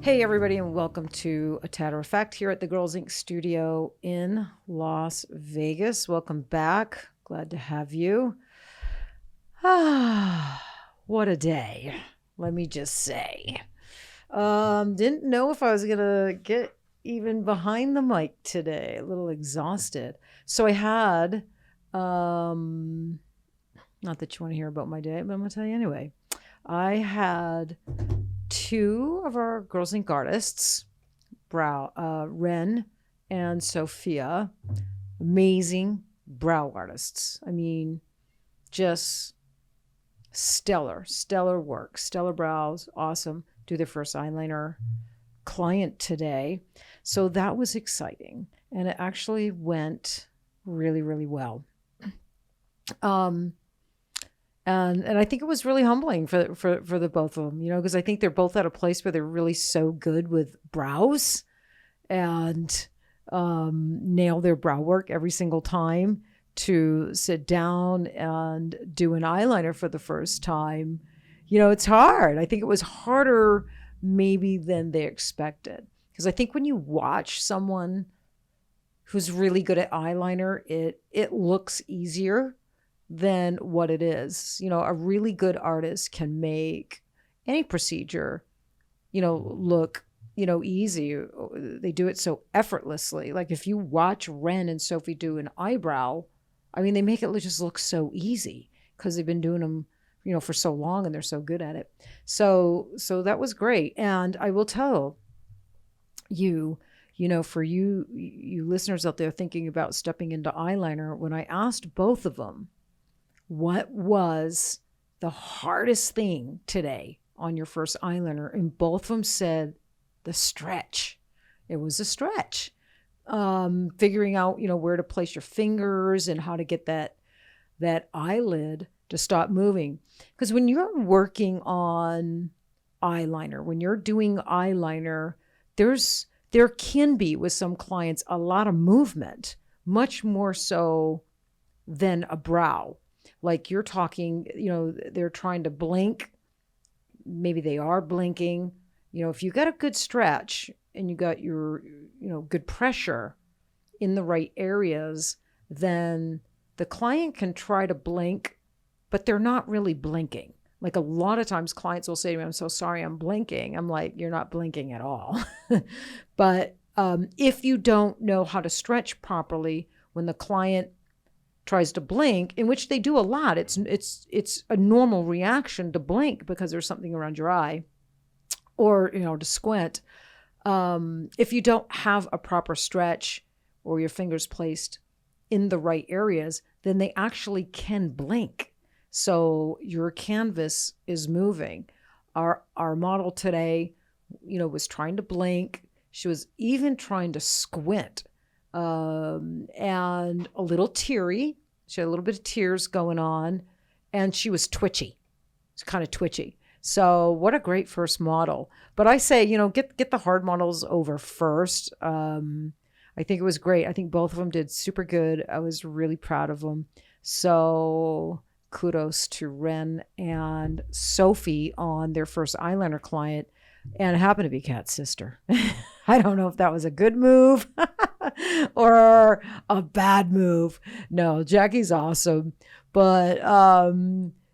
Hey everybody, and welcome to a Tatter-a-fact here at the Girlz Inc. studio in Las Vegas. Welcome back. Glad to have you. What a day. Let me just say. Didn't know if I was gonna get even behind the mic today. A little exhausted. So I had not that you want to hear about my day, but I'm gonna tell you anyway. I had two of our Girlz Inc. artists, Ren and Sophia, amazing brow artists. I mean, just stellar work, stellar brows, awesome. Do their first eyeliner client today. So that was exciting. And it actually went really, really well. And I think it was really humbling for the both of them, you know, because I think they're both at a place where they're really so good with brows and nail their brow work every single time. To sit down and do an eyeliner for the first time, you know, it's hard. I think it was harder maybe than they expected. Because I think when you watch someone who's really good at eyeliner, it looks easier than what it is. You know, a really good artist can make any procedure, you know, look, you know, easy. They do it so effortlessly. Like if you watch Ren and Sophie do an eyebrow, I mean, they make it just look so easy because they've been doing them, you know, for so long and they're so good at it. So that was great. And I will tell you, you know, for you listeners out there thinking about stepping into eyeliner, when I asked both of them, what was the hardest thing today on your first eyeliner? And both of them said the stretch. It was a stretch. Figuring out, you know, where to place your fingers and how to get that eyelid to stop moving. Because when you're working on eyeliner, when you're doing eyeliner, there can be with some clients a lot of movement, much more so than a brow. Like you're talking, you know, they're trying to blink. Maybe they are blinking. You know, if you got a good stretch and you got your, you know, good pressure in the right areas, then the client can try to blink, but they're not really blinking. Like a lot of times clients will say to me, I'm so sorry, I'm blinking. I'm like, you're not blinking at all. But if you don't know how to stretch properly, when the client tries to blink, in which they do a lot, it's a normal reaction to blink because there's something around your eye, or, you know, to squint. If you don't have a proper stretch or your fingers placed in the right areas, then they actually can blink. So your canvas is moving. Our model today, you know, was trying to blink. She was even trying to squint, and a little teary. She had a little bit of tears going on, and she was twitchy. It's kind of twitchy. So what a great first model. But I say, you know, get the hard models over first. I think it was great. I think both of them did super good. I was really proud of them. So kudos to Ren and Sophie on their first eyeliner client. And it happened to be Kat's sister. I don't know if that was a good move or a bad move. No, Jackie's awesome. But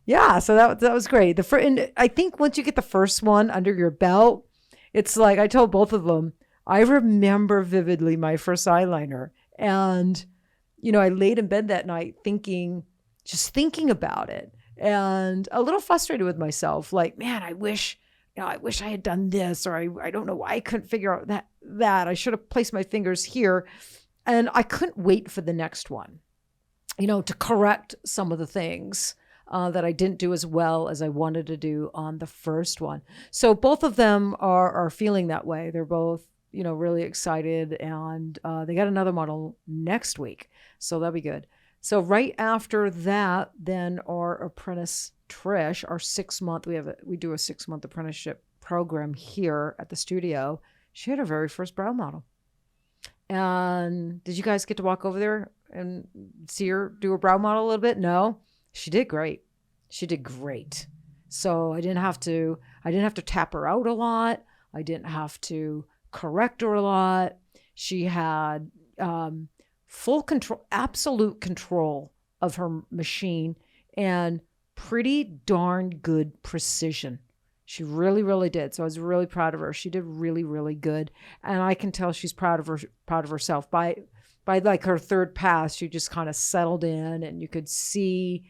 yeah, so that was great. And I think once you get the first one under your belt, it's like I told both of them, I remember vividly my first eyeliner. And, you know, I laid in bed that night just thinking about it and a little frustrated with myself. Like, man, I wish I had done this, or I don't know why I couldn't figure out that I should have placed my fingers here. And I couldn't wait for the next one, you know, to correct some of the things that I didn't do as well as I wanted to do on the first one. So both of them are feeling that way. They're both, you know, really excited, and they got another model next week. So that'll be good. So right after that, then our apprentice Trish, our 6-month, we do a 6-month apprenticeship program here at the studio. She had her very first brow model. And did you guys get to walk over there and see her do a brow model a little bit? No, she did great. She did great. So I didn't have to tap her out a lot. I didn't have to correct her a lot. She had full control, absolute control of her machine, and pretty darn good precision. She really, really did. So I was really proud of her. She did really, really good. And I can tell she's proud of herself. By like her third pass, she just kind of settled in, and you could see,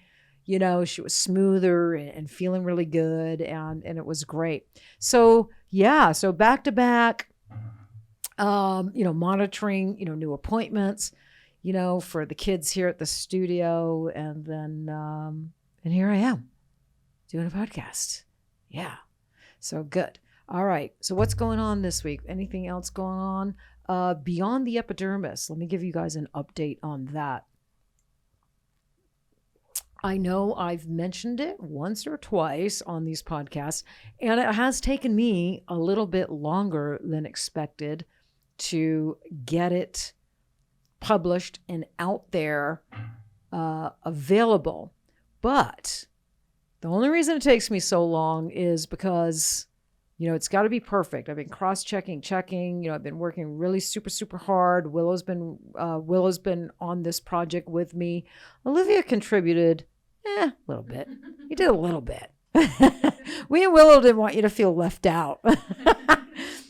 you know, she was smoother and feeling really good. And it was great. So yeah, so back to back, you know, monitoring, you know, new appointments, you know, for the kids here at the studio. And then, and here I am doing a podcast. Yeah. So good. All right. So what's going on this week? Anything else going on? Beyond the epidermis. Let me give you guys an update on that. I know I've mentioned it once or twice on these podcasts, and it has taken me a little bit longer than expected to get it published and out there, available. But the only reason it takes me so long is because, you know, it's got to be perfect. I've been cross-checking, checking. You know, I've been working really super, super hard. Willow's been on this project with me. Olivia contributed a little bit. You did a little bit. We and Willow didn't want you to feel left out.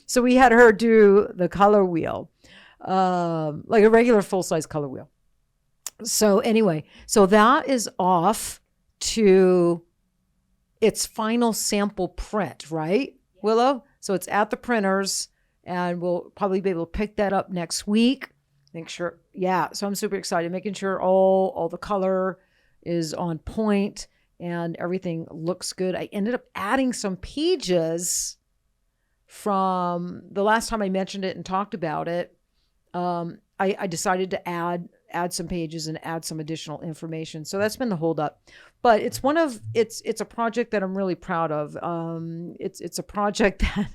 So we had her do the color wheel, like a regular full-size color wheel. So anyway, so that is off to its final sample print, right, Willow? So it's at the printers, and we'll probably be able to pick that up next week. Make sure, yeah. So I'm super excited, making sure all the color is on point and everything looks good. I ended up adding some pages from the last time I mentioned it and talked about it. I decided to add some pages and add some additional information. So that's been the holdup. But it's it's a project that I'm really proud of. It's a project that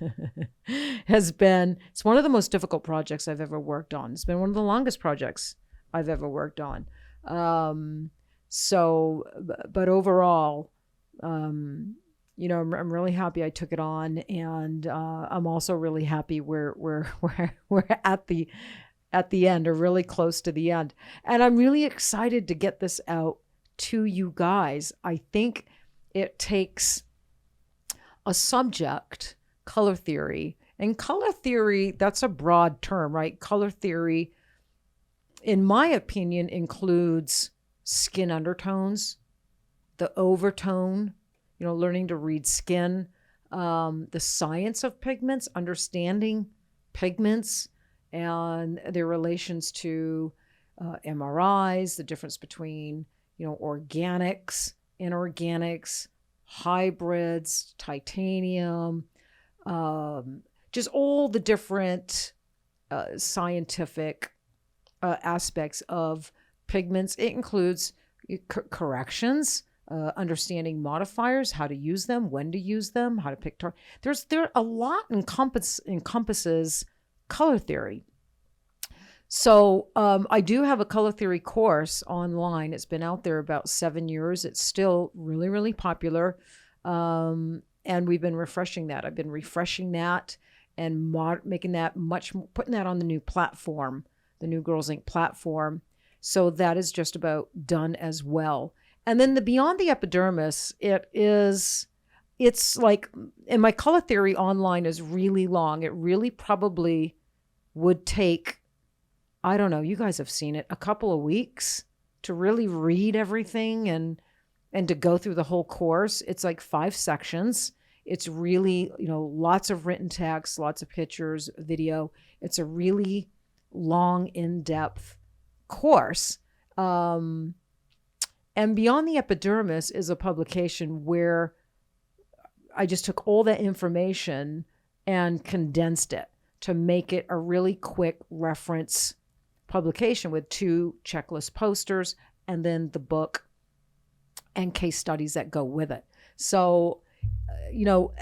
it's one of the most difficult projects I've ever worked on. It's been one of the longest projects I've ever worked on. But overall, you know, I'm really happy I took it on, and I'm also really happy we're at the end, or really close to the end. And I'm really excited to get this out to you guys. I think it takes a subject, color theory, and color theory, that's a broad term, right? Color theory, in my opinion, includes skin undertones, the overtone, you know, learning to read skin, the science of pigments, understanding pigments and their relations to MRIs, the difference between, you know, organics, inorganics, hybrids, titanium, just all the different scientific aspects of pigments. It includes corrections, understanding modifiers, how to use them, when to use them, how to pick there a lot encompasses color theory. So I do have a color theory course online. It's been out there about 7 years. It's still really, really popular. And we've been refreshing that. I've been refreshing that and making that putting that on the new platform, the new Girlz Inc. platform. So that is just about done as well. And then the Beyond the Epidermis, it's like, and my color theory online is really long. It really probably would take, I don't know, you guys have seen it, a couple of weeks to really read everything and to go through the whole course. It's like 5 sections. It's really, you know, lots of written text, lots of pictures, video. It's a really long, in-depth course. And Beyond the Epidermis is a publication where I just took all that information and condensed it to make it a really quick reference publication with 2 checklist posters and then the book and case studies that go with it. So, you know,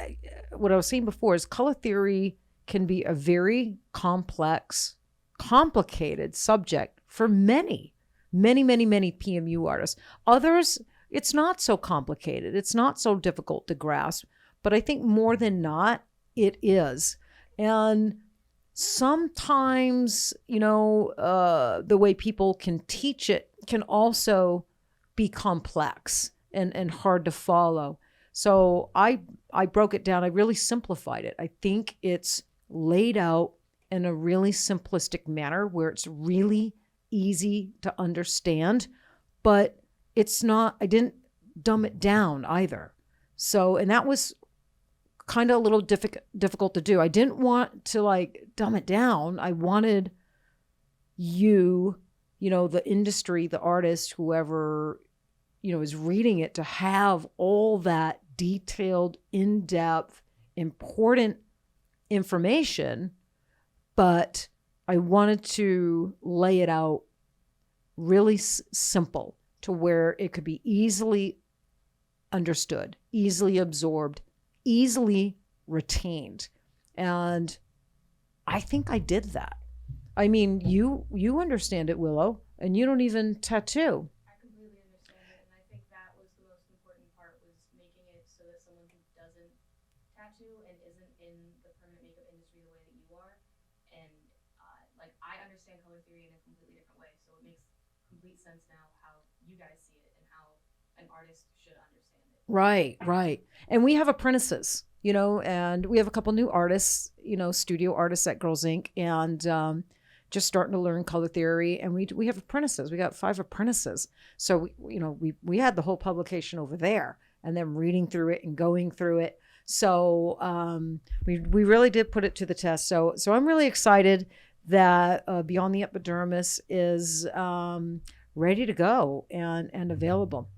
what I was saying before is color theory can be a very complex, complicated subject for many PMU artists. Others, it's not so complicated. It's not so difficult to grasp. But I think more than not, it is. And sometimes, the way people can teach it can also be complex and hard to follow. So I broke it down. I really simplified it. I think it's laid out in a really simplistic manner where it's really easy to understand, but it's not, I didn't dumb it down either. So, and that was kind of a little difficult to do. I didn't want to like dumb it down. I wanted the industry, the artist, whoever, is reading it to have all that detailed, in-depth, important information, but I wanted to lay it out really simple to where it could be easily understood, easily absorbed, easily retained. And I think I did that. I mean, you understand it, Willow, and you don't even tattoo. I completely understand it, and I think that was the most important part, was making it so that someone who doesn't tattoo and isn't in the permanent makeup industry the way that you are, and like I understand color theory in a completely different way, so it makes complete sense now how you guys see it and how an artist should understand it. Right. And we have apprentices, and we have a couple new artists, studio artists at Girlz Inc. And just starting to learn color theory. And we have apprentices. We got 5 apprentices. So, we had the whole publication over there and them reading through it and going through it. So we really did put it to the test. So I'm really excited that Beyond the Epidermis is ready to go and available.